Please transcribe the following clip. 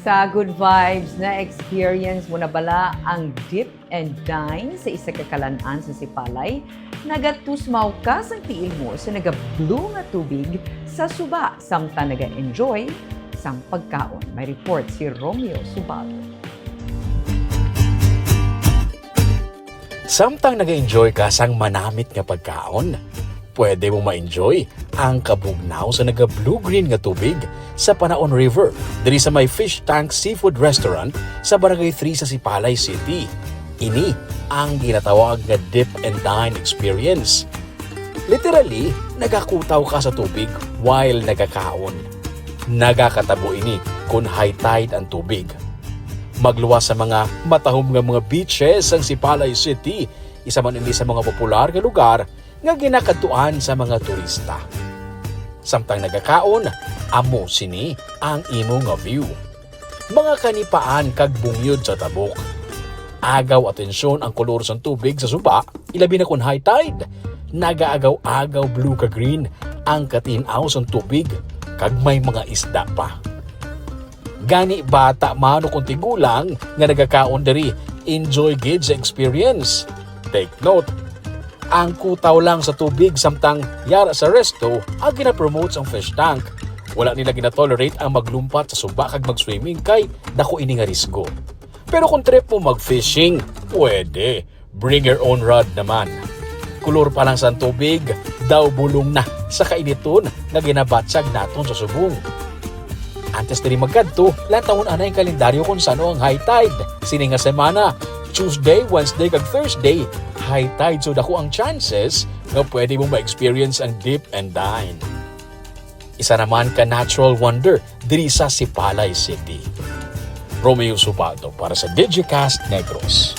Sa good vibes na experience mo na bala ang dip and dine sa isa ka kalan-an sa Sipalay, nagatusmaw ka sa tiil mo sa naga-blue nga tubig sa suba samtang naga-enjoy sang pagkaon. May report si Romeo Subaldo. Samtang nag-enjoy ka sang manamit nga pagkaon, pwede mo ma-enjoy ang kabugnaw sa naga-blue-green nga tubig sa Panaon River diri sa may Fish Tank Seafood Restaurant sa Barangay 3 sa Sipalay City. Ini ang ginatawag nga dip and dine experience. Literally, nagakutaw ka sa tubig while nagakaon. Nagakatabo ini kung high tide ang tubig. Magluwas sa mga matahom nga mga beaches ang Sipalay City, isa man ini sa mga popular nga lugar nga ginakatuan sa mga turista. Samtang nagakaon, amo sini ang imo nga view. Mga kanipaan kag bungyod sa tabok. Agaw atensyon ang kolor sa tubig sa suba, ilabi na kun high tide. Nagaagaw-agaw blue ka green ang katinaw sa tubig kag may mga isda pa. Gani bata mano kung tigulang nga nagakaon diri, enjoy gid sa experience. Take note, ang kutaw lang sa tubig samtang yara sa resto ang gina-promote ang fish tank. Wala nila gina-tolerate ang maglumpat sa suba kag mag-swimming kay dako ini nga risgo. Pero kung trip mo mag-fishing, pwede. Bring your own rod naman. Kulor pa lang sa tubig, daw bulong na sa kainiton na ginabatsag naton sa subong. Antes diri magkadto, lantawon ana yung kalendaryo kung sano ang high tide. Sini nga semana, Tuesday, Wednesday kag Thursday, high tide so dako ang chances nga pwede mo ma-experience ang dip and dine. Isa naman ka natural wonder diri sa Sipalay City. Romeo Subaldo para sa Digicast Negros.